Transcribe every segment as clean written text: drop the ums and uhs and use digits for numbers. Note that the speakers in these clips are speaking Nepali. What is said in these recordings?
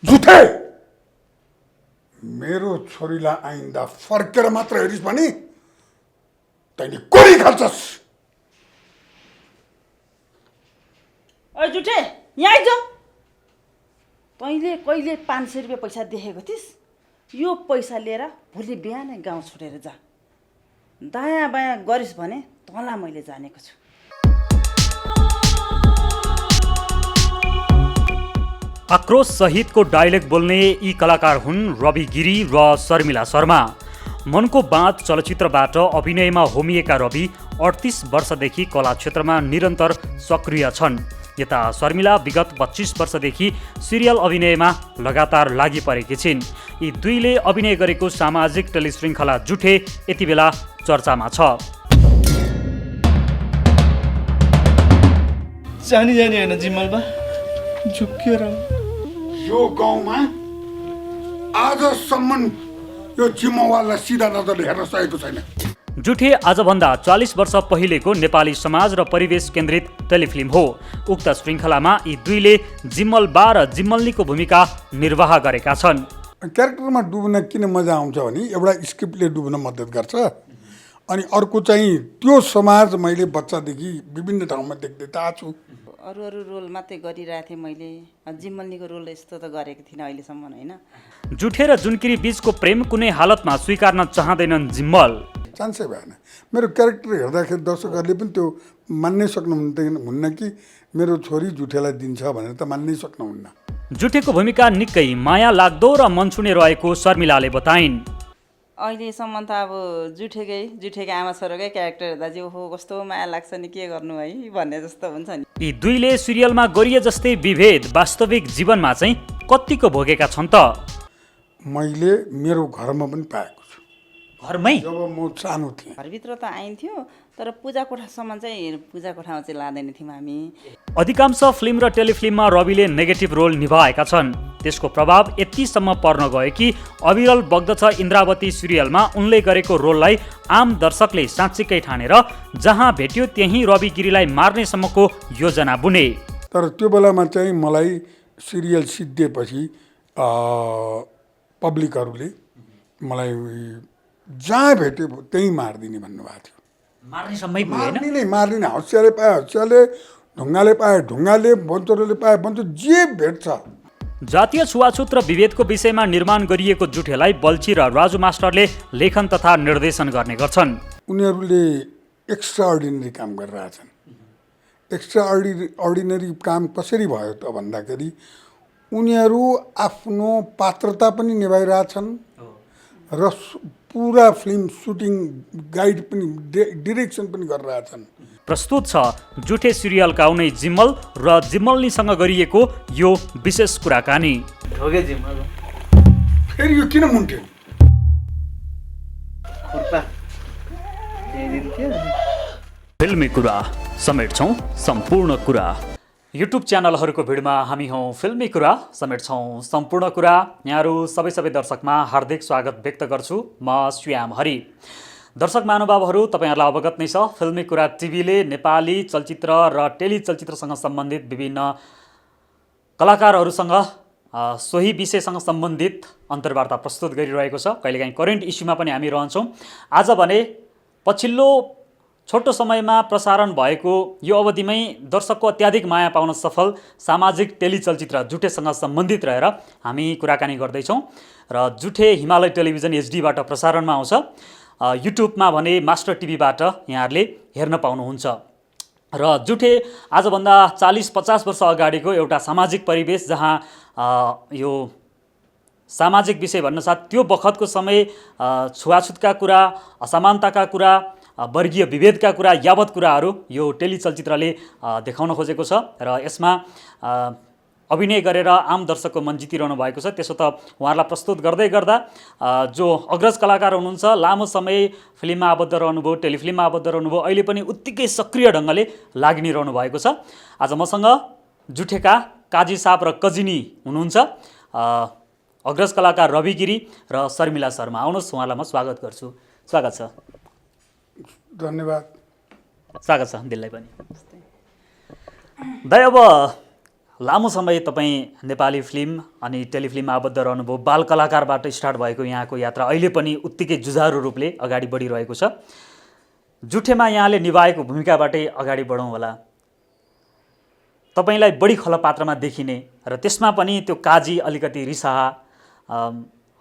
जुठे मेरो छोरीलाई आइन्दा फर्केर मात्र हेरिस् भने तैँले कोरी खाल्छस्। ओइ जुठे यहाँ आइज। तैँले कहिले 500 रुपियाँ पैसा देखेको थिइस्? यो पैसा लिएर भोलि बिहानै गाउँ छोडेर जा। दायाँ बायाँ गरिस् भने तँलाई मैले जानेको छु। आक्रोश सहितको डायलग बोल्ने यी कलाकार हुन् रवि गिरी र शर्मिला शर्मा। मनको बाँध चलचित्रबाट अभिनयमा होमिएका रवि 38 वर्षदेखि कला क्षेत्रमा निरन्तर सक्रिय छन्। यता शर्मिला विगत 25 वर्षदेखि सिरियल अभिनयमा लगातार लागि परेकी छिन्। यी दुईले अभिनय गरेको सामाजिक टेलिश्रृङ्खला जुठे यति बेला चर्चामा छ। जानी जानी होइन जिम्मलबा, झुक्किएर यो गाउँमा आजसम्म यो जिम्मेवारलाई सिधा नजरले हेर्न सकेको छैन। जुठे आजभन्दा 40 वर्ष पहिलेको नेपाली समाज र परिवेश केन्द्रित टेलिफिल्म हो। उक्त श्रृङ्खलामा यी दुईले जिम्मल बा र जिम्मल्नीको भूमिका निर्वाह गरेका छन्। क्यारेक्टरमा डुब्न किन मजा आउँछ भने एउटा स्क्रिप्टले डुब्न मद्दत गर्छ, अनि अर्को चाहिँ त्यो समाज मैले बच्चादेखि विभिन्न ठाउँमा देख्दै त आएको छु। अरू रोल मात्रै गरिरहेको थिएँ मैले, जिम्मल्नीको रोल यस्तो त गरेको थिइनँ अहिलेसम्म होइन। जुठे र जुनकिरी बीचको प्रेम कुनै हालतमा स्वीकार्न चाहँदैनन् जिम्मल। चान्सै भएन। मेरो क्यारेक्टर हेर्दाखेरि दर्शकहरूले पनि त्यो मान्नै सक्नुहुन्न कि मेरो छोरी जुठेलाई दिन्छ भनेर त मान्नै सक्नुहुन्न। जुठेको भूमिका निकै माया लाग्दो र मनछुने रहेको शर्मिलाले बताइन्। अहिलेसम्म त अब जुठेकै आमा छोराकै क्यारेक्टर हेर्दा चाहिँ ओहो कस्तो माया लाग्छ नि, के गर्नु है भन्ने जस्तो हुन्छ नि। यी दुईले सिरियलमा गरिए जस्तै विभेद वास्तविक जीवनमा चाहिँ कतिको भोगेका छन् त? मैले मेरो घरमा पनि पाएको छु। घरमै? जब म सानो थिएँ। घरभित्र त आइन्थ्यो, तर पूजा कोठासम्म चाहिँ पूजा कोठामा चाहिँ लाँदैन थियौँ हामी। अधिकांश फिल्म र टेलिफिल्ममा रविले नेगेटिभ रोल निभाएका छन्। त्यसको प्रभाव यतिसम्म पर्न गयो कि अविरल बग्दछ इन्द्रावती सिरियलमा उनले गरेको रोललाई आम दर्शकले साँच्चीकै ठानेर जहाँ भेट्यो त्यहीँ रवि गिरीलाई मार्नेसम्मको योजना बुने। तर त्यो बेलामा चाहिँ मलाई सिरियल सिद्धिएपछि पब्लिकहरूले मलाई जहाँ भेट्यो त्यहीँ मारिदिने भन्नुभएको थियो। मार्ने हँसियाले पाए हँसियाले, ढुङ्गाले पाए ढुङ्गाले, बन्चरोले पाए बन्चरो, जे भेट्छ। जातीय छुवाछुत र विभेदको विषयमा निर्माण गरिएको जुठेलाई बल्छी र राजु मास्टरले लेखन तथा निर्देशन गर्ने गर्छन्। उनीहरूले एक्स्ट्रा अर्डिनरी काम गरिरहेछन्। एक्स्ट्रा अर्डिनरी काम कसरी भयो त भन्दाखेरि उनीहरू आफ्नो पात्रता पनि निभाइरहेछन् र पुरा फिल्म सुटिङ गाइड पनि डिरेक्सन पनि गरिरहेछन्। प्रस्तुत छ जुठे सिरियलका उनै जिम्मल र जिम्मल्नीसँग गरिएको यो विशेष कुराकानी। ढोगे जिम्मल फेरि यो किन मुन्ट्यो? खुर्पा फिल्मी कुरा समेट्छौँ सम्पूर्ण कुरा। युट्युब च्यानलहरूको भिडमा हामी हौँ फिल्मी कुरा समेट्छौँ सम्पूर्ण कुरा। यहाँहरू सबै दर्शकमा हार्दिक स्वागत व्यक्त गर्छु। म श्याम हरि। दर्शक महानुभावहरू, तपाईँहरूलाई अवगत नै छ, फिल्मी कुरा टिभीले नेपाली चलचित्र र टेलिचलचित्रसँग सम्बन्धित विभिन्न कलाकारहरूसँग सोही विषयसँग सम्बन्धित अन्तर्वार्ता प्रस्तुत गरिरहेको छ। कहिलेकाहीँ करेन्ट इस्युमा पनि हामी रहन्छौँ। आज भने पछिल्लो छोटो समयमा प्रसारण भएको यो अवधिमै दर्शकको अत्याधिक माया पाउन सफल सामाजिक टेलिचलचित्र जुठेसँग सम्बन्धित रहेर हामी कुराकानी गर्दैछौँ। र जुठे हिमालय टेलिभिजन एचडीबाट प्रसारणमा आउँछ। युट्युबमा भने मास्टर टिभीबाट यहाँहरूले हेर्न पाउनुहुन्छ। र जुठे आजभन्दा 40-50 वर्ष अगाडिको एउटा सामाजिक परिवेश जहाँ यो सामाजिक विषय भन्नसाथ त्यो बखतको समय छुवाछुतका कुरा, असमानताका कुरा, वर्गीय विभेदका कुरा यावत कुराहरू यो टेलिचलचित्रले देखाउन खोजेको छ र यसमा अभिनय गरेर आम दर्शकको मन जितिरहनु भएको छ। त्यसो त उहाँहरूलाई प्रस्तुत गर्दै गर्दा जो अग्रज कलाकार हुनुहुन्छ, लामो समय फिल्ममा आबद्ध रहनुभयो, टेलिफिल्ममा आबद्ध रहनुभयो, अहिले पनि उत्तिकै सक्रिय ढङ्गले लागि नै रहनु भएको छ। आज मसँग जुठेका काजी साहब र कजिनी हुनुहुन्छ, अग्रज कलाकार रवि गिरी र शर्मिला शर्मा। आउनुहोस्, उहाँलाई म स्वागत गर्छु। स्वागत छ। धन्यवाद। स्वागत छ दिललाई पनि। दाइ, अब लामो समय तपाईँ नेपाली फिल्म अनि टेलिफिल्ममा आबद्ध रहनुभयो। बाल कलाकारबाट स्टार्ट भएको यहाँको यात्रा अहिले पनि उत्तिकै जुझारु रूपले अगाडि बढिरहेको छ। जुठेमा यहाँले निभाएको भूमिकाबाटै अगाडि बढौँ होला। तपाईँलाई बढी खलपात्रमा देखिने र त्यसमा पनि त्यो काजी अलिकति रिसाहा,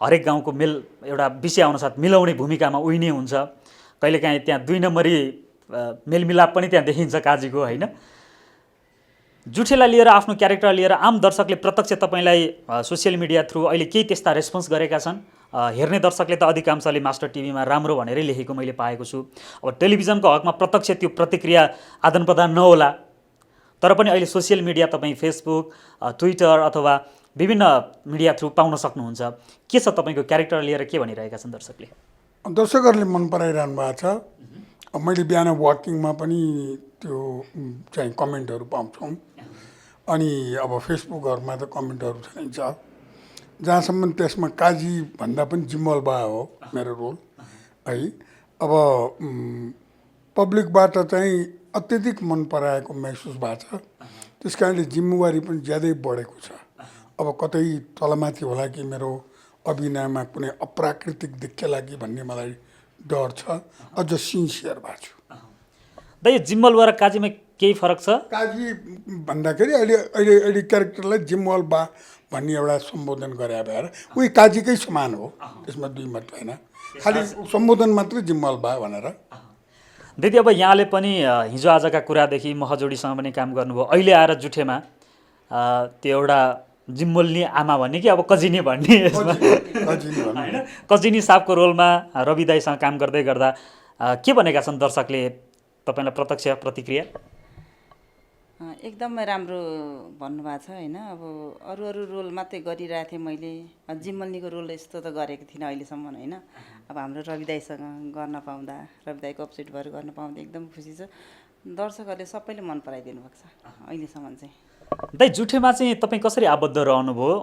हरेक गाउँको एउटा विषय अनुसार मिलाउने भूमिकामा उहिने हुन्छ। कहिलेकाहीँ त्यहाँ 2 नम्बरी मेलमिलाप पनि त्यहाँ देखिन्छ काजीको, होइन? जुठेलाई लिएर, आफ्नो क्यारेक्टर लिएर आम दर्शकले प्रत्यक्ष तपाईँलाई सोसियल मिडिया थ्रु अहिले केही त्यस्ता रेस्पोन्स गरेका छन्? हेर्ने दर्शकले त अधिकांशले मास्टर टिभीमा राम्रो भनेरै लेखेको मैले पाएको छु। अब टेलिभिजनको हकमा प्रत्यक्ष त्यो प्रतिक्रिया आदान प्रदान नहोला, तर पनि अहिले सोसियल मिडिया तपाईँ फेसबुक, ट्विटर अथवा विभिन्न मिडिया थ्रु पाउन सक्नुहुन्छ। के छ तपाईँको क्यारेक्टर लिएर के भनिरहेका छन् दर्शकले? दर्शकहरूले मन पराइरहनु भएको छ। मैले बिहान वाकिङमा पनि त्यो चाहिँ कमेन्टहरू पाउँछौँ। अनि अब फेसबुकहरूमा त कमेन्टहरू छैन। जहाँसम्म त्यसमा काजी भन्दा पनि जिम्मल बा हो मेरो रोल है। अब पब्लिकबाट चाहिँ अत्यधिक मन पराएको महसुस भएको छ। त्यस कारणले जिम्मेवारी पनि ज्यादै बढेको छ। अब कतै तलमाथि होला कि मेरो अभिनयमा कुनै अप्राकृतिक देखिएला कि भन्ने मलाई डर छ। अझ सिन्सियर भएको छु। दाइ, जिम्मल बा र काजीमा केही फरक छ? काजी भन्दाखेरि अहिले क्यारेक्टरलाई जिम्मल बा भन्ने एउटा सम्बोधन गरे भएर उही काजीकै समान हो। त्यसमा 2 मत होइन, खालि सम्बोधन मात्रै जिम्मल बा भनेर। दिदी, अब यहाँले पनि हिजो आजका कुरादेखि महजोडीसँग पनि काम गर्नुभयो। अहिले आएर जुठेमा त्यो एउटा जिम्मल्नी आमा भन्ने कि अब कजिनी भन्ने, होइन, कजिनी साहबको रोलमा रवि दाईसँग काम गर्दै गर्दा के भनेका छन् दर्शकले? तपाईँलाई प्रत्यक्ष प्रतिक्रिया? एकदमै राम्रो भन्नुभएको छ, होइन? अब अरू रोल मात्रै गरिरहेको थिएँ मैले। जिम्मल्नीको रोल यस्तो त गरेको थिइनँ अहिलेसम्म, होइन? अब हाम्रो रवि दाईसँग गर्न पाउँदा, रवि दाईको अपोजिट भएर गर्न पाउँदा एकदम खुसी छ। दर्शकहरूले सबैले मन पराइदिनु भएको छ अहिलेसम्म चाहिँ। दाइ, जुठेमा चाहिँ तपाईँ कसरी आबद्ध रहनुभयो?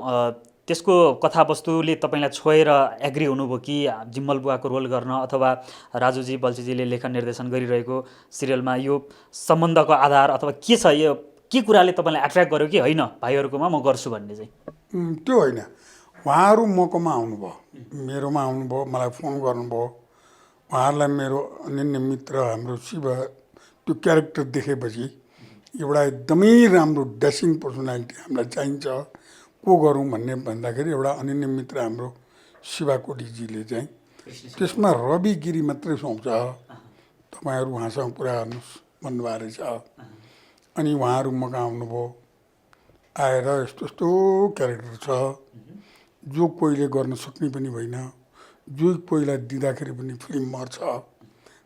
त्यसको कथावस्तुले तपाईँलाई छोएर एग्री हुनुभयो कि जिम्मल बुवाको रोल गर्न, अथवा राजुजी बल्छीजीले लेखन निर्देशन गरिरहेको सिरियलमा यो सम्बन्धको आधार अथवा के छ? यो के कुराले तपाईँलाई एट्र्याक्ट गर्यो कि होइन भाइहरूकोमा म गर्छु भन्ने चाहिँ? त्यो होइन, उहाँहरू मकोमा आउनुभयो, मेरोमा आउनुभयो, मलाई फोन गर्नुभयो। उहाँहरूलाई मेरो अनन्य मित्र हाम्रो शिव त्यो क्यारेक्टर देखेपछि एउटा एकदमै राम्रो ड्यासिङ पर्सनालिटी हामीलाई चाहिन्छ, को गरौँ भन्ने भन्दाखेरि एउटा अनन्य मित्र हाम्रो शिवा कोटीजीले चाहिँ त्यसमा रवि गिरी मात्रै सुहाउँछ, तपाईँहरू उहाँसँग कुरा गर्नुहोस् भन्नुभएको रहेछ। अनि उहाँहरू मका आउनुभयो, आएर यस्तो यस्तो क्यारेक्टर छ जो कोहीले गर्न सक्ने पनि होइन, जो कोहीलाई दिँदाखेरि पनि फिल्म मर्छ।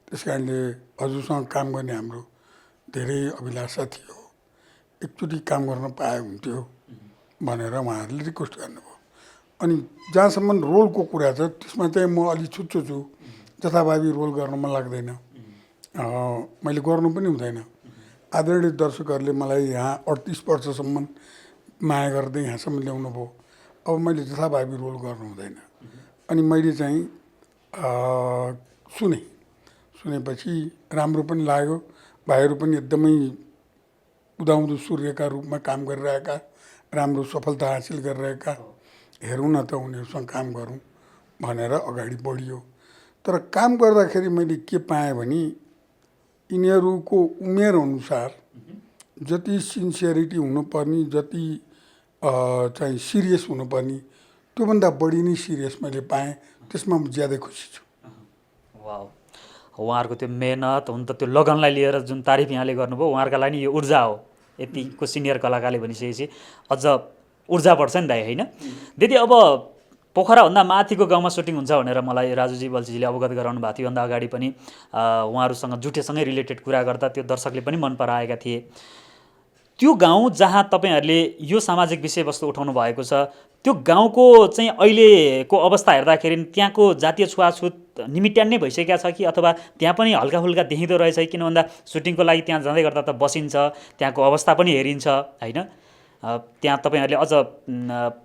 त्यस कारणले हजुरसँग काम गर्ने हाम्रो धेरै अभिलाषा थियो, एकचोटि काम गर्न पाए हुन्थ्यो भनेर उहाँहरूले रिक्वेस्ट गर्नुभयो। अनि जहाँसम्म रोलको कुरा छ त्यसमा चाहिँ म अलि छुच्चो छु। जथाभावी रोल गर्न मन लाग्दैन, मैले गर्नु पनि हुँदैन। आदरणीय दर्शकहरूले मलाई यहाँ 38 वर्षसम्म माया गर्दै यहाँसम्म ल्याउनु भयो। अब मैले जथाभावी रोल गर्नु हुँदैन। अनि मैले चाहिँ सुनेपछि राम्रो पनि लाग्यो। भाइहरू पनि एकदमै उदाउँदो सूर्यका रूपमा काम गरिरहेका, राम्रो सफलता हासिल गरिरहेका, हेरौँ न त उनीहरूसँग काम गरौँ भनेर अगाडि बढियो। तर काम गर्दाखेरि मैले के पाएँ भने यिनीहरूको उमेर अनुसार जति सिन्सियरिटी हुनुपर्ने, जति चाहिँ सिरियस हुनुपर्ने, त्योभन्दा बढी नै सिरियस मैले पाएँ। त्यसमा म ज्यादै खुसी छु। वाउ, उहाँहरूको त्यो मेहनत, हुन त त्यो लगनलाई लिएर जुन तारिफ यहाँले गर्नुभयो, उहाँहरूका लागि यो ऊर्जा हो। यतिको सिनियर कलाकारले भनिसकेपछि अझ ऊर्जा बढ्छ नि दाइ, होइन? दिदी, अब पोखराभन्दा माथिको गाउँमा सुटिङ हुन्छ भनेर मलाई राजुजी बल्छीजीले अवगत गराउनु भएको थियो। भन्दा अगाडि पनि उहाँहरूसँग जुठेसँगै रिलेटेड कुरा गर्दा त्यो दर्शकले पनि मन पराएका थिए। त्यो गाउँ जहाँ तपाईँहरूले यो सामाजिक विषयवस्तु उठाउनु भएको छ, त्यो गाउँको चाहिँ अहिलेको अवस्था हेर्दाखेरि त्यहाँको जातीय छुवाछुत निमिट्यान्नै भइसकेका छ कि अथवा त्यहाँ पनि हल्का फुल्का देखिँदो रहेछ? किन भन्दा सुटिङको लागि त्यहाँ जाँदै गर्दा त बसिन्छ, त्यहाँको अवस्था पनि हेरिन्छ, होइन? त्यहाँ तपाईँहरूले अझ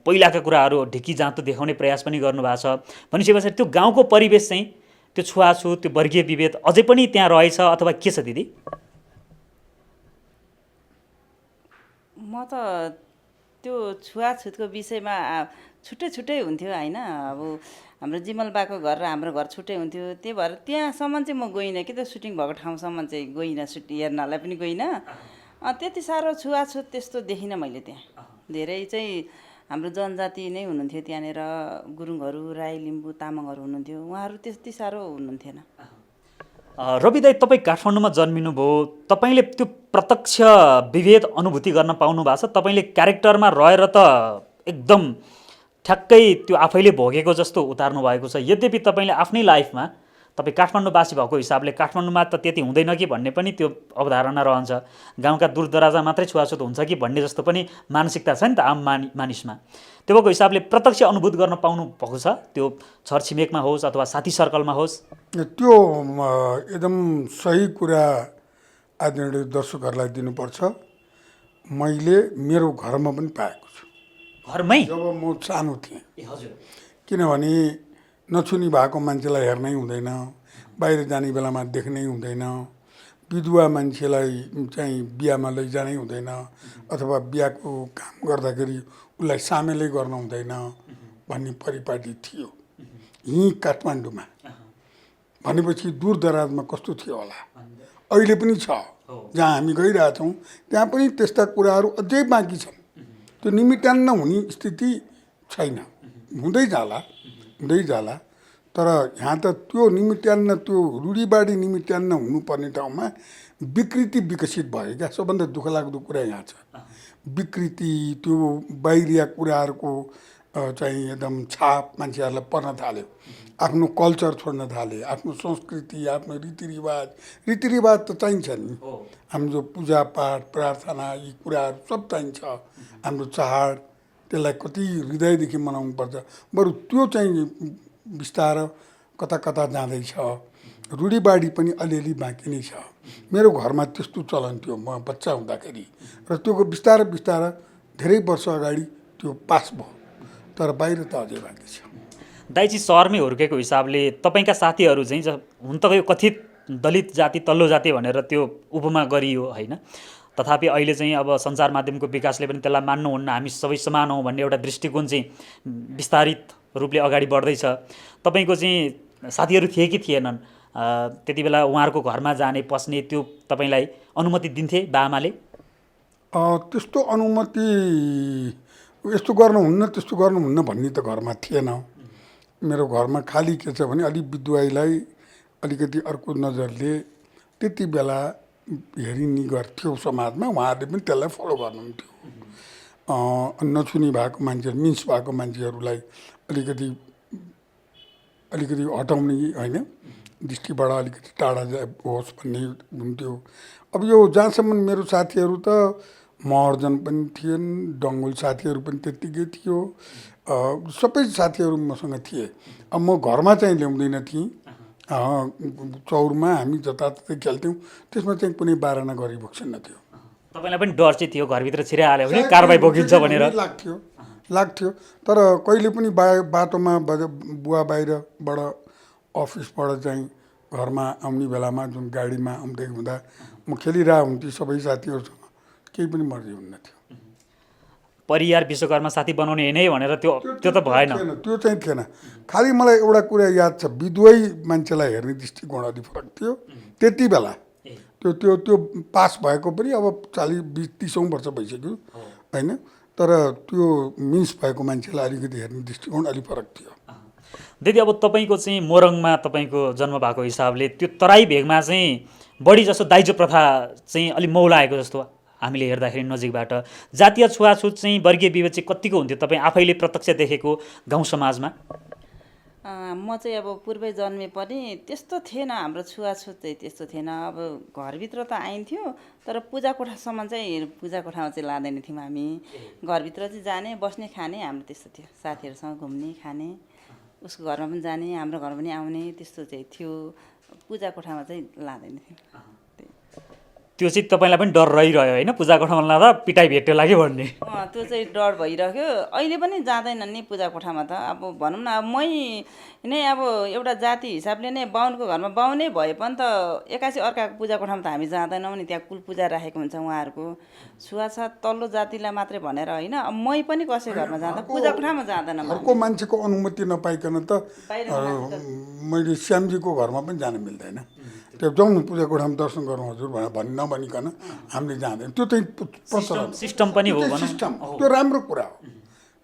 पहिलाका कुराहरू ढिकी जाँतो देखाउने प्रयास पनि गर्नुभएको छ भनिसकेपछि त्यो गाउँको परिवेश चाहिँ त्यो छुवाछुत, त्यो वर्गीय विभेद अझै पनि त्यहाँ रहेछ अथवा के छ दिदी? म त त्यो छुवाछुतको विषयमा छुट्टै छुट्टै हुन्थ्यो होइन। अब हाम्रो जिमल बाको घर र हाम्रो घर छुट्टै हुन्थ्यो, त्यही भएर त्यहाँसम्म चाहिँ म गइनँ कि त सुटिङ भएको ठाउँसम्म चाहिँ गइनँ, हेर्नलाई पनि गइनँ। त्यति साह्रो छुवाछुत त्यस्तो देखिनँ मैले त्यहाँ। धेरै चाहिँ हाम्रो जनजाति नै हुनुहुन्थ्यो त्यहाँनिर, गुरुङहरू, राई, लिम्बू, तामाङहरू हुनुहुन्थ्यो, उहाँहरू त्यति साह्रो हुनुहुन्थेन। रवि दाई, तपाईँ काठमाडौँमा जन्मिनुभयो, तपाईँले त्यो प्रत्यक्ष विभेद अनुभूति गर्न पाउनु भएको छ? तपाईँले क्यारेक्टरमा रहेर त एकदम ठ्याक्कै त्यो आफैले भोगेको जस्तो उतार्नु भएको छ। यद्यपि तपाईँले आफ्नै लाइफमा, तपाईँ काठमाडौँवासी भएको हिसाबले काठमाडौँमा त त्यति हुँदैन कि भन्ने पनि त्यो अवधारणा रहन्छ, गाउँका दूरदराजमा मात्रै छुवाछुत हुन्छ कि भन्ने जस्तो पनि मानसिकता छ नि त आम मानिसमा। त्यो भएको हिसाबले प्रत्यक्ष अनुभूत गर्न पाउनु भएको छ, त्यो छरछिमेकमा होस् अथवा साथी सर्कलमा होस्? त्यो एकदम सही कुरा आदरणीय दर्शकहरूलाई दिनुपर्छ। मैले मेरो घरमा पनि पाएको छु, घरमै जब म सानो थिएँ। हजुर। किनभने नछुनी भएको मान्छेलाई हेर्नै हुँदैन, बाहिर जाने बेलामा देख्नै हुँदैन, विधवा मान्छेलाई चाहिँ बिहामा लैजानै हुँदैन, अथवा बिहाको काम गर्दाखेरि उसलाई सामेलै गर्न हुँदैन भन्ने परिपाटी थियो यहीँ काठमाडौँमा। भनेपछि दूरदराजमा कस्तो थियो होला, अहिले पनि छ। जहाँ हामी गइरहेछौँ त्यहाँ पनि त्यस्ता कुराहरू अझै बाँकी छन्। त्यो निमित्तान्न हुने स्थिति छैन, हुँदै जाला हुँदै जाला। तर यहाँ त त्यो निमित्तान्न, त्यो रूढिवादी निमित्तान्न हुनुपर्ने ठाउँमा विकृति विकसित भयो क्या। सबभन्दा दुःख लाग्दो कुरा यहाँ छ, विकृति, त्यो बाहिरिया कुराहरूको चाहिँ एकदम छाप मान्छेहरूलाई पर्न थाल्यो। आफ्नो कल्चर छोड्न थाले, आफ्नो संस्कृति, आफ्नो रीतिरिवाज त चाहिन्छ नि। हाम्रो पूजापाठ, प्रार्थना, यी कुराहरू सब चाहिन्छ। हाम्रो चाड, त्यसलाई कति हृदयदेखि मनाउनु पर्छ। बरु त्यो चाहिँ बिस्तारै कता कता जाँदैछ। रूढिवादी पनि अलिअलि बाँकी नै छ। मेरो घरमा त्यस्तो चलन थियो म बच्चा हुँदाखेरि, र त्यो बिस्तारै बिस्तारै धेरै वर्ष अगाडि त्यो पास भयो, तर बाहिर त अझै बाँकी छ। दाइजी सहरमै हुर्केको हिसाबले तपाईँका साथीहरू चाहिँ हुन त यो कथित दलित जाति, तल्लो जाति भनेर त्यो उपमा गरियो होइन, तथापि अहिले चाहिँ अब सञ्चार माध्यमको विकासले पनि त्यसलाई मान्नुहुन्न, हामी सबै समान हौँ भन्ने एउटा दृष्टिकोण चाहिँ विस्तारित रूपले अगाडि बढ्दैछ। तपाईँको चाहिँ साथीहरू थिए कि थिएनन्? त्यति बेला उहाँहरूको घरमा जाने, पस्ने, त्यो तपाईँलाई अनुमति दिन्थे बाआमाले? त्यस्तो अनुमति, यस्तो गर्नुहुन्न त्यस्तो गर्नुहुन्न भन्ने त घरमा थिएन। मेरो घरमा खालि के छ भने अलिक विधुवाईलाई अलिकति अर्को नजरले त्यति बेला हेरिने गर्थ्यो समाजमा, उहाँहरूले पनि त्यसलाई फलो गर्नुहुन्थ्यो। नछुनी भएको मान्छे, मिन्स भएको मान्छेहरूलाई अलिकति हटाउने होइन, दृष्टिबाट अलिकति टाढा होस् भन्ने हुन्थ्यो। अब यो जहाँसम्म मेरो साथीहरू त महर्जन पनि थिएन, डङ्गोल साथीहरू पनि त्यत्तिकै थियो, सबै साथीहरू मसँग थिए। अब म घरमा चाहिँ ल्याउँदैन थिएँ, चौरमा हामी जताततै खेल्थ्यौँ, त्यसमा चाहिँ कुनै बारना गरी बक्सिन्न थियो। तपाईँलाई पनि डर चाहिँ थियो घरभित्र छिराइहाल्यो भने कारबाही बोकिन्छ भनेर? लाग्थ्यो, तर कहिले पनि बाटोमा बुवा बाहिरबाट अफिसबाट चाहिँ घरमा आउने बेलामा जुन गाडीमा आउँदै हुँदा म खेलिरहेको हुन्थेँ सबै साथीहरूसँग, केही पनि मर्जी हुन्न थियो। परिवार विश्वकर्मा साथी बनाउने नै भनेर त्यो त भएन? त्यो चाहिँ थिएन। खालि मलाई एउटा कुरा याद छ, विधुवै मान्छेलाई हेर्ने दृष्टिकोण अलिक फरक थियो त्यति बेला। त्यो पास भएको पनि अब 40-20-30 वर्ष भइसक्यो होइन, तर त्यो मिन्स भएको मान्छेलाई अलिकति हेर्ने दृष्टिकोण अलिक फरक थियो। दिदी, अब तपाईँको चाहिँ मोरङमा तपाईँको जन्म भएको हिसाबले त्यो तराई भेगमा चाहिँ बढी जसो दाइजो प्रथा चाहिँ अलिक मौलाएको जस्तो हामीले हेर्दाखेरि नजिकबाट, जातीय छुवाछुत चाहिँ वर्गीय विभेद चाहिँ कतिको हुन्थ्यो तपाईँ आफैले प्रत्यक्ष देखेको गाउँ समाजमा? म चाहिँ अब पूर्वै जन्मे पनि त्यस्तो थिएन, हाम्रो छुवाछुत चाहिँ त्यस्तो थिएन। अब घरभित्र त आइन्थ्यो, तर पूजा कोठासम्म चाहिँ, पूजा कोठामा चाहिँ लाँदैन थियौँ हामी। घरभित्र चाहिँ जाने, बस्ने, खाने हाम्रो त्यस्तो थियो। साथीहरूसँग घुम्ने, खाने, उसको घरमा पनि जाने, हाम्रो घरमा पनि आउने, त्यस्तो चाहिँ थियो। पूजा कोठामा चाहिँ लाँदैन थियौँ। त्यो चाहिँ तपाईँलाई पनि डर रहिरह्यो होइन पूजा कोठामा लाँदा पिटाइ भेट्यो लाग्यो भन्ने त्यो चाहिँ डर भइरह्यो। अहिले पनि जाँदैनन् नि पूजा कोठामा त। अब भनौँ न अब मै नै अब एउटा जाति हिसाबले नै बाहुनको घरमा बाहुनै भए पनि त एक्कासी अर्काको पूजा कोठामा त हामी जाँदैनौँ नि। त्यहाँ कुल पूजा राखेको हुन्छ उहाँहरूको। छुवाछात तल्लो जातिलाई मात्रै भनेर होइन, अब मै पनि कसैको घरमा जाँदा पूजा कोठामा जाँदैन। अर्को मान्छेको अनुमति नपाइकन त मैले श्यामजीको घरमा पनि जान मिल्दैन। त्यो जाउँ न पूजा कोठामा दर्शन गरौँ हजुर भन् नभनिकन हामीले जाँदैन। त्यो चाहिँ प्रचलन सिस्टम पनि हो भनौँ। सिस्टम त्यो राम्रो कुरा हो।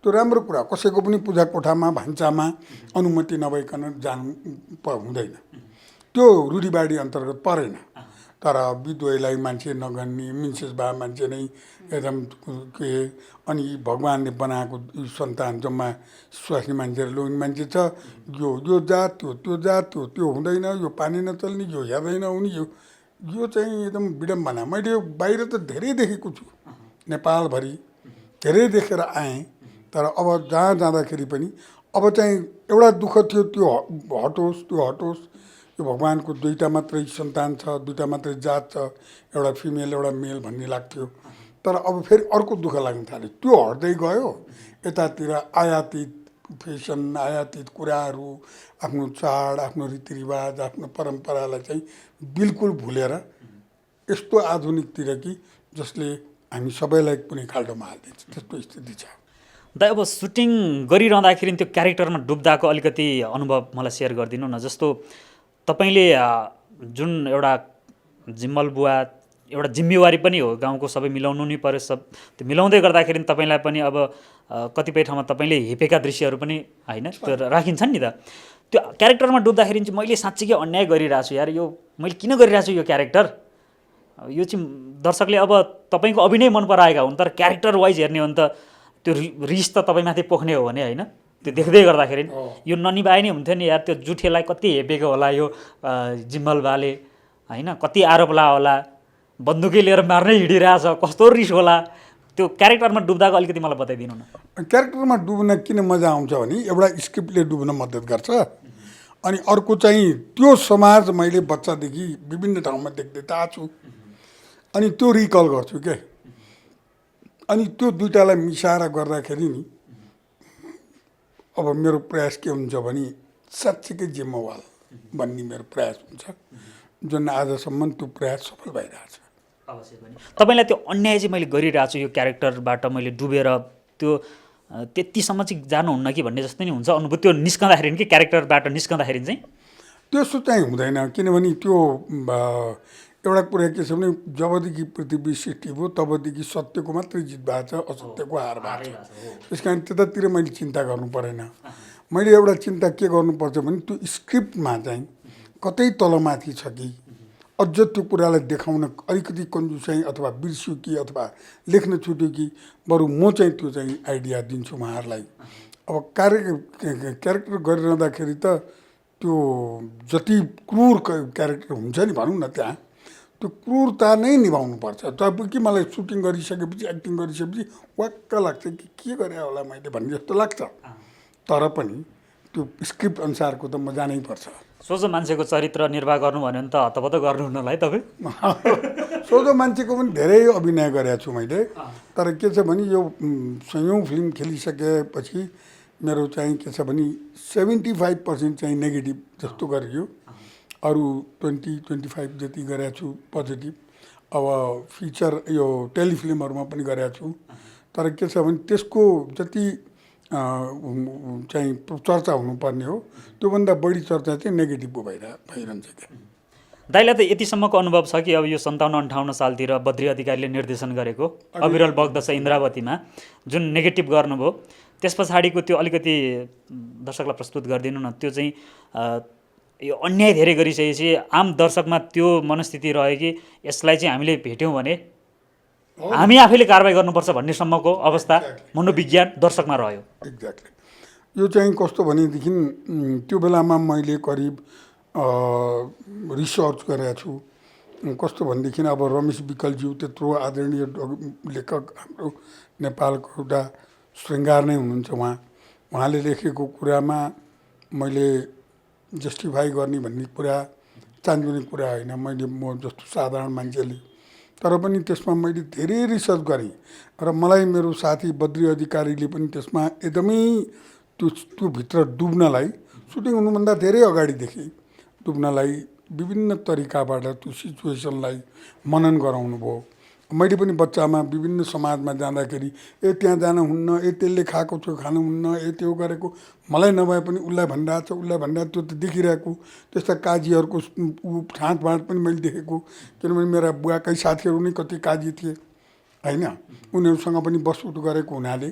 त्यो राम्रो कुरा कसैको पनि पूजा कोठामा भान्सामा अनुमति नभइकन जानु हुँदैन। त्यो रूढिवाडी अन्तर्गत परेन। तर विधुवैलाई मान्छे नगन्ने मिन्सेस भए मान्छे नै एकदम के अनि भगवान्ले बनाएको सन्तान जम्मा स्वास्नी मान्छेहरू लोग्ने मान्छे छ, यो जात त्यो जात त्यो हुँदैन, यो पानी नचल्ने, यो हेर्दैन उनी, यो चाहिँ एकदम विडम्बना। मैले यो बाहिर त धेरै देखेको छु, नेपालभरि धेरै देखेर आएँ। तर अब जहाँ जाँदाखेरि पनि अब चाहिँ एउटा दुःख थियो, त्यो हटोस् त्यो हटोस्। यो भगवान्को दुईवटा मात्रै सन्तान छ, दुईवटा मात्रै जात छ, एउटा फिमेल एउटा मेल भन्ने लाग्थ्यो। तर अब फेरि अर्को दुःख लाग्न थाल्यो, त्यो हट्दै गयो। यतातिर आयातित फेसन, आयातित कुराहरू, आफ्नो चाड, आफ्नो रीतिरिवाज, आफ्नो परम्परालाई चाहिँ बिल्कुल भुलेर यस्तो आधुनिकतिर कि जसले हामी सबैलाई कुनै खाल्डोमा हालिदिन्छ, त्यस्तो स्थिति छ। दाइ अब सुटिङ गरिरहँदाखेरि त्यो क्यारेक्टरमा डुब्दाको अलिकति अनुभव मलाई सेयर गरिदिनु न। जस्तो तपाईँले जुन एउटा जिम्मल बुवा एउटा जिम्मेवारी पनि हो, गाउँको सबै मिलाउनु नै पर्यो। सब त्यो मिलाउँदै गर्दाखेरि तपाईँलाई पनि अब कतिपय ठाउँमा तपाईँले हेपेका दृश्यहरू पनि होइन त्यो राखिन्छन् नि त। त्यो क्यारेक्टरमा डुब्दाखेरि चाहिँ मैले साँच्चीकै अन्याय गरिरहेको छु यार, यो मैले किन गरिरहेको छु यो क्यारेक्टर, यो चाहिँ दर्शकले अब तपाईँको अभिनय मन पराएका हुन्, तर क्यारेक्टर वाइज हेर्ने हो भने त त्यो रिस त तपाईँमाथि पोख्ने हो भने होइन। त्यो देख्दै गर्दाखेरि यो ननिभाए नै हुन्थ्यो नि यार। त्यो जुठेलाई कति हेपेको होला यो जिम्मल बाले होइन, कति आरोप ला होला, बन्दुकै लिएर मार्नै हिँडिरहेछ, कस्तो रिस होला। त्यो क्यारेक्टरमा डुब्दाको अलिकति मलाई बताइदिनु न। क्यारेक्टरमा डुब्न किन मजा आउँछ भने एउटा स्क्रिप्टले डुब्न मद्दत गर्छ। अनि अर्को चाहिँ त्यो समाज मैले बच्चादेखि विभिन्न ठाउँमा देख्दै त आएको छु, अनि त्यो रिकल गर्छु के। अनि त्यो दुइटालाई मिसाएर गर्दाखेरि नि अब मेरो प्रयास के हुन्छ भने साँच्चीकै जिम्मेवाल भन्ने मेरो प्रयास हुन्छ, जुन आजसम्म त्यो प्रयास सफल भइरहेछ। तपाईँलाई त्यो अन्याय चाहिँ मैले गरिरहेको छु यो क्यारेक्टरबाट मैले डुबेर त्यो त्यतिसम्म चाहिँ जानुहुन्न कि भन्ने जस्तै नै हुन्छ अनुभूति त्यो निस्कँदाखेरि कि क्यारेक्टरबाट निस्कँदाखेरि चाहिँ त्यसो चाहिँ हुँदैन। किनभने त्यो एउटा कुरा के छ भने जबदेखि पृथ्वी सृष्टि भयो तबदेखि सत्यको मात्रै जित भएको छ, असत्यको हार भएको छ। त्यस कारण त्यतातिर मैले चिन्ता गर्नु परेन। मैले एउटा चिन्ता के गर्नुपर्छ भने त्यो स्क्रिप्टमा चाहिँ कतै तलमाथि छ कि अझ त्यो कुरालाई देखाउन अलिकति कन्जुसाइ अथवा बिर्स्यो कि अथवा लेख्न छुट्यो कि, बरु म चाहिँ त्यो चाहिँ आइडिया दिन्छु उहाँहरूलाई। अब क्यारेक्टर गरिरहँदाखेरि त त्यो जति क्रूर क्यारेक्टर हुन्छ नि भनौँ न, त्यहाँ त्यो क्रूरता नै निभाउनुपर्छ। तब कि मलाई सुटिङ गरिसकेपछि एक्टिङ गरिसकेपछि वाक्क लाग्छ कि के गरे होला मैले भन्ने जस्तो लाग्छ। तर पनि त्यो स्क्रिप्ट अनुसारको त म जानै पर्छ। सोझो मान्छेको चरित्र निर्वाह गर्नु भन्यो भने त हतपत गर्नुहुन्न होला है तपाईँ। सोझो मान्छेको पनि धेरै अभिनय गरेको छु मैले। तर के छ भने यो सयौँ फिल्म खेलिसकेपछि मेरो चाहिँ के छ भने 75% चाहिँ नेगेटिभ जस्तो गरियो, अरू 20-25 जति गरेको छु पोजिटिभ। अब फिचर यो टेलिफिल्महरूमा पनि गरेको छु। तर के छ भने त्यसको जति चाहिँ चर्चा हुनुपर्ने हो त्योभन्दा बढी चर्चा चाहिँ नेगेटिभको भइरहन्छ क्या। दाइलाई त यतिसम्मको अनुभव छ कि अब यो 57-58 सालतिर बद्री अधिकारीले निर्देशन गरेको अविरल बग्दछ इन्द्रावतीमा जुन नेगेटिभ गर्नुभयो, त्यस पछाडिको त्यो अलिकति दर्शकलाई प्रस्तुत गरिदिनु न। त्यो चाहिँ यो अन्याय धेरै गरिसकेपछि आम दर्शकमा त्यो मनस्थिति रह्यो कि यसलाई चाहिँ हामीले भेट्यौँ भने हामी आफैले कारबाही गर्नुपर्छ भन्नेसम्मको अवस्था मनोविज्ञान दर्शकमा रह्यो। एक्ज्याक्टली। यो चाहिँ कस्तो भनेदेखि त्यो बेलामा मैले करिब रिसर्च गरेको छु। कस्तो भनेदेखि अब रमेश विकलज्यू त्यत्रो आदरणीय लेखक हाम्रो नेपालको एउटा श्रृङ्गार नै हुनुहुन्छ। उहाँले लेखेको कुरामा मैले जस्टिफाई गर्ने भन्ने कुरा चान्जुने कुरा होइन। म जस्तो साधारण मान्छेले तर पनि त्यसमा मैले धेरै रिसर्च गरेँ र मलाई मेरो साथी बद्री अधिकारीले पनि त्यसमा एकदमै त्यो भित्र डुब्नलाई सुटिङ हुनुभन्दा धेरै अगाडिदेखि डुब्नलाई विभिन्न तरिकाबाट त्यो सिचुएसनलाई मनन गराउनु भयो। मैले पनि बच्चामा विभिन्न समाजमा जाँदाखेरि त्यहाँ जान हुन्न, त्यसले खाएको थियो खानु हुन्न, त्यो गरेको मलाई नभए पनि उसलाई भनिरहेको त्यो त देखिरहेको। त्यस्ता काजीहरूको ठाँटबाँट पनि मैले देखेको, किनभने मेरा बुवाकै साथीहरू नै कति काजी थिए होइन, उनीहरूसँग पनि बसउठ गरेको हुनाले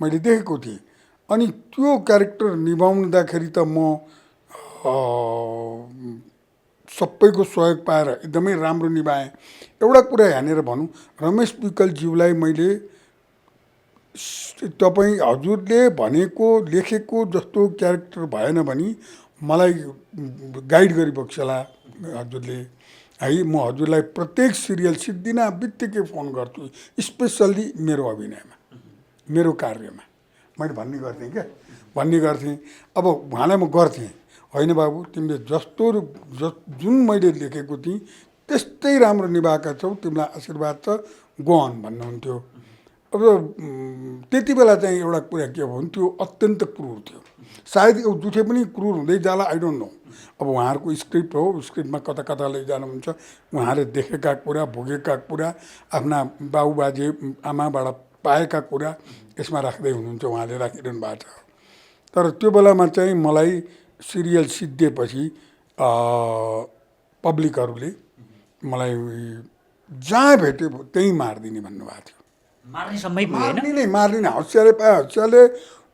मैले देखेको थिएँ। अनि त्यो क्यारेक्टर निभाउँदाखेरि त म सबैको सहयोग पाएर एकदमै राम्रो निभाएँ। एउटा कुरा यहाँनिर भनौँ, रमेश विकलज्यूलाई मैले तपाईँ हजुरले भनेको लेखेको जस्तो क्यारेक्टर भएन भने मलाई गाइड गरिबक्सला हजुरले है। म हजुरलाई प्रत्येक सिरियल सिद्धिना बित्तिकै फोन गर्छु, स्पेसल्ली मेरो अभिनयमा, मेरो कार्यमा मैले भन्ने गर्थेँ। अब उहाँलाई म गर्थेँ, होइन बाबु तिमीले जस्तो जुन मैले लेखेको थिएँ त्यस्तै राम्रो निभाएका छौ, तिमीलाई आशीर्वाद छ, गो अन भन्नुहुन्थ्यो। अब त्यति बेला चाहिँ एउटा कुरा के भयो भने त्यो अत्यन्त क्रूर थियो। सायद यो जुठे पनि क्रूर हुँदै जाला, आई डोन्ट नो। अब उहाँहरूको स्क्रिप्ट हो, स्क्रिप्टमा कता कता लैजानुहुन्छ, उहाँले देखेका कुरा, भोगेका कुरा, आफ्ना बाबुबाजे आमाबाट पाएका कुरा यसमा राख्दै हुनुहुन्छ, उहाँले राखिरहनु भएको छ। तर त्यो बेलामा चाहिँ मलाई सिरियल सिद्धिएपछि पब्लिकहरूले मलाई जहाँ भेट्यो त्यहीँ मारिदिने भन्नुभएको थियो। मार्ने नै, हँसियाले पाए हँसियाले,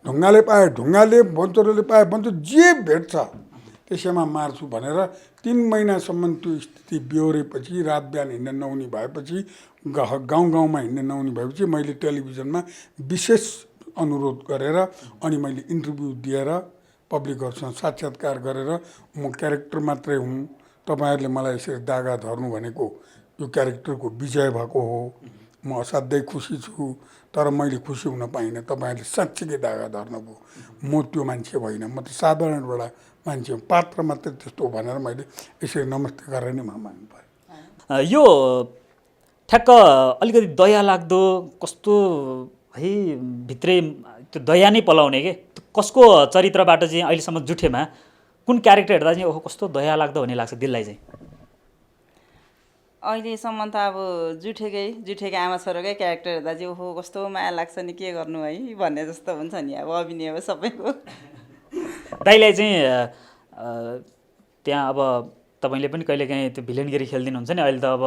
ढुङ्गाले पाए ढुङ्गाले, बन्चरोले पाए बन्चरो, जे भेट्छ त्यसैमा मार्छु भनेर 3 महिनासम्म त्यो स्थिति बिहोरेपछि, रात बिहान हिँड्न नहुने भएपछि, गाउँ गाउँमा हिँड्न नहुने भएपछि मैले टेलिभिजनमा विशेष अनुरोध गरेर अनि मैले इन्टरभ्यू दिएर पब्लिकहरूसँग साक्षात्कार गरेर म क्यारेक्टर मात्रै हुँ, तपाईँहरूले मलाई यसरी दागा धर्नु भनेको यो क्यारेक्टरको विजय भएको हो, म असाध्यै खुसी छु, तर मैले खुसी हुन पाइनँ, तपाईँहरूले साँच्चीकै दागा धर्नुभयो, म त्यो मान्छे होइन, म त साधारण एउटा मान्छे हो, पात्र मात्रै त्यस्तो भनेर मैले यसरी नमस्ते गरेर नै माग्नु पर्यो। यो ठ्याक्क अलिकति दया लाग्दो कस्तो है, भित्रै त्यो दया नै पलाउने के, कसको चरित्रबाट चाहिँ अहिलेसम्म जुठेमा कुन क्यारेक्टर हेर्दा चाहिँ ओहो कस्तो दया लाग्दो भन्ने लाग्छ दिललाई चाहिँ? अहिलेसम्म त अब जुठेकै आमा छोराकै क्यारेक्टर हेर्दा चाहिँ ओहो कस्तो माया लाग्छ नि, के गर्नु है भन्ने जस्तो हुन्छ नि। अब अभिनय हो सबैको। दाइलाई चाहिँ त्यहाँ अब तपाईँले पनि कहिलेकाहीँ त्यो भिलेनगिरी खेलिदिनुहुन्छ नि, अहिले त अब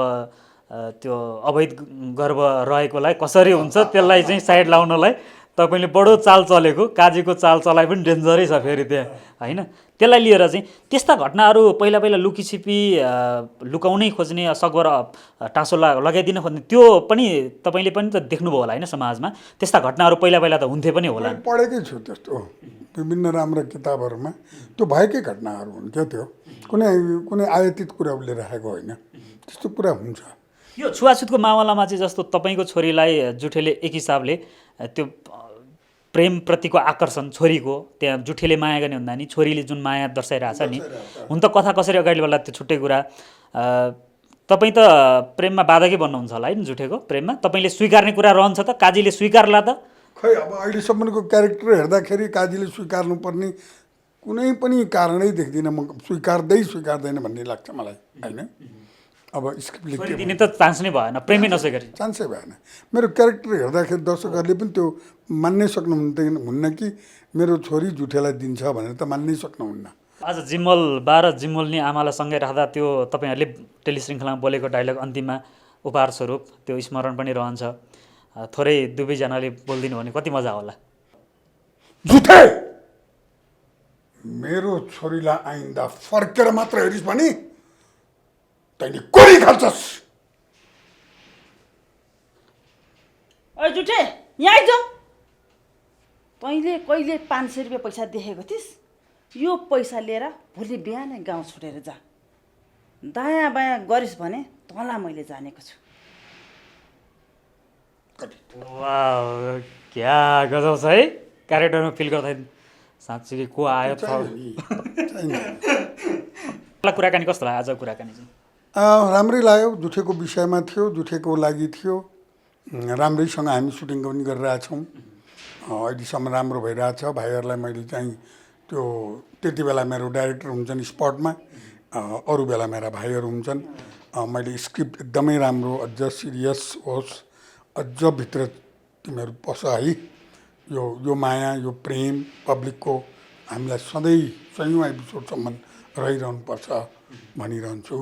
त्यो अवैध गर्भ रहेकोलाई कसरी हुन्छ त्यसलाई चाहिँ साइड लाउनलाई तपाईँले बडो चाल चलेको, काजीको चाल चलाइ पनि डेन्जरै छ फेरि त्यहाँ होइन। त्यसलाई लिएर चाहिँ त्यस्ता घटनाहरू पहिला लुकीछिपी लुकाउनै खोज्ने, सकभर टाँसो लगाइदिन खोज्ने, त्यो पनि तपाईँले पनि त देख्नुभयो होला होइन समाजमा? त्यस्ता घटनाहरू पहिला त हुन्थे पनि होला। पढेकै छु त्यस्तो विभिन्न राम्रा किताबहरूमा, त्यो भएकै घटनाहरू हुन् क्या, त्यो कुनै आयातित कुरा उसले राखेको होइन, त्यस्तो कुरा हुन्छ। यो छुवाछुतको मामलामा चाहिँ जस्तो तपाईँको छोरीलाई जुठेले एक हिसाबले त्यो प्रेमप्रतिको आकर्षण छोरीको त्यहाँ जुठेले माया गर्ने भन्दा नि छोरीले जुन माया दर्शाइरहेछ नि, हुन त कथा कसरी अगाडि बढ्ला त्यो छुट्टै कुरा। तपाईँ त प्रेममा बाधकै बन्नुहुन्छ होला होइन जुठेको प्रेममा? तपाईँले स्वीकार्ने कुरा रहन्छ त? काजीले स्वीकार्ला त? खै अब अहिलेसम्मको क्यारेक्टर हेर्दाखेरि काजीले स्वीकार्नुपर्ने कुनै पनि कारणै देख्दिनँ, म स्वीकार्दैन भन्ने लाग्छ मलाई होइन। अब स्क्रिप्टले दिने त चान्स नै भएन, प्रेमै नस्वीकारी चान्सै भएन। मेरो क्यारेक्टर हेर्दाखेरि दर्शकहरूले पनि त्यो मान्नै सक्नुहुन्न कि मेरो छोरी जुठेलाई दिन्छ भनेर त मान्नै सक्नुहुन्न। आज जिम्मल 12 जिम्मलनी आमालाई सँगै राख्दा त्यो तपाईँहरूले टेलिश्रृङ्खलामा बोलेको डायलग अन्तिममा उपहार स्वरूप त्यो स्मरण पनि रहन्छ। थोरै दुवैजनाले बोलिदिनु भने कति मजा होला। जुठे, मेरो छोरीलाई आइन्दा फर्केर मात्र हेरिस् भने तैँले कोरी खान्छस्। ओ जुठे यहाँ आइज। तैँले कहिले 500 रुपियाँ पैसा देखेको थिइस्? यो पैसा लिएर भोलि बिहानै गाउँ छोडेर जा। दायाँ बायाँ गरिस् भने तँलाई मैले जानेको छु। वाह, क्या गजब छ है। क्यारेक्टरमा फिल गर्दा साँच्चै को आयो कुराकानी कस्तो लाग्यो आजको कुराकानी चाहिँ? राम्रै लाग्यो। जुठेको विषयमा थियो, जुठेको लागि थियो। राम्रैसँग हामी सुटिङ पनि गरिरहेछौँ। अहिलेसम्म राम्रो भइरहेछ। भाइहरूलाई मैले चाहिँ त्यो त्यति बेला मेरो डाइरेक्टर हुन्छन् स्पटमा, अरू बेला मेरा भाइहरू हुन्छन्। मैले स्क्रिप्ट एकदमै राम्रो, अझ सिरियस होस्, अझ भित्र तिमीहरू पस है, यो माया, यो प्रेम पब्लिकको हामीलाई सधैँ सयौँ एपिसोडसम्म रहिरहनुपर्छ भनिरहन्छु।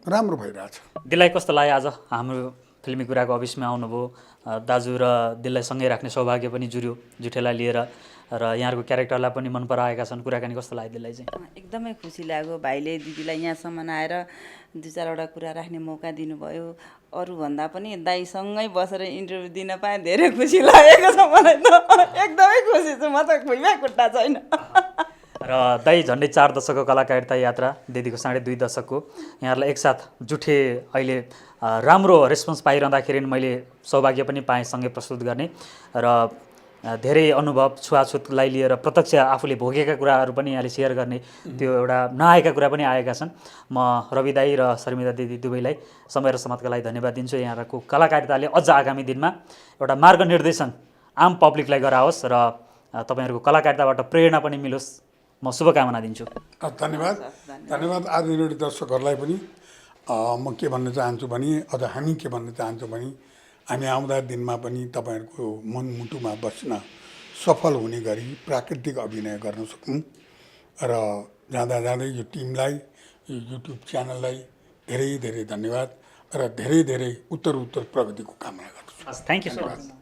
राम्रो भइरहेछ। दिललाई कस्तो लाग्यो आज हाम्रो फिल्मी कुराको अफिसमा आउनुभयो? दाजु र दिललाई सँगै राख्ने सौभाग्य पनि जुर्यो जुठेलाई लिएर, र यहाँहरूको क्यारेक्टरलाई पनि मन पराएका छन्। कुराकानी कस्तो लाग्यो दिललाई चाहिँ? एकदमै खुसी लाग्यो। भाइले दिदीलाई यहाँसम्म आएर 2-4वटा कुरा राख्ने मौका दिनुभयो। अरूभन्दा पनि दाइसँगै बसेर इन्टरभ्यू दिन पाएँ, धेरै खुसी लागेको छ मलाई त। एकदमै खुसी छु म त, खुइमा खुट्टा छैन। र दाइ झन्डै 4 दशकको कलाकारिता यात्रा, दिदीको 2.5 दशकको, यहाँहरूलाई एकसाथ जुठे अहिले राम्रो रेस्पोन्स पाइरहँदाखेरि मैले सौभाग्य पनि पाएँ सँगै प्रस्तुत गर्ने, र धेरै अनुभव छुवाछुतलाई लिएर प्रत्यक्ष आफूले भोगेका कुराहरू पनि यहाँले सेयर गर्ने, त्यो एउटा नआएका कुरा पनि आएका छन्। म रवि दाई र शर्मिला दिदी दुवैलाई समय र समतका लागि धन्यवाद दिन्छु। यहाँहरूको कलाकारिताले अझ आगामी दिनमा एउटा मार्गनिर्देशन आम पब्लिकलाई गराओस् र तपाईँहरूको कलाकारिताबाट प्रेरणा पनि मिलोस्, म शुभकामना दिन्छु। धन्यवाद आदरणीय दर्शकहरूलाई पनि। म के भन्न चाहन्छु भने, अझ हामी के भन्न चाहन्छौँ भने, हामी आउँदा दिनमा पनि तपाईँहरूको मनमुटुमा बस्न सफल हुने गरी प्राकृतिक अभिनय गर्न सकौँ। र जाँदा जाँदै यो टिमलाई, यो युट्युब च्यानललाई धेरै धेरै धन्यवाद र धेरै धेरै उत्तर प्रगतिको कामना गर्छु। Thank you so much.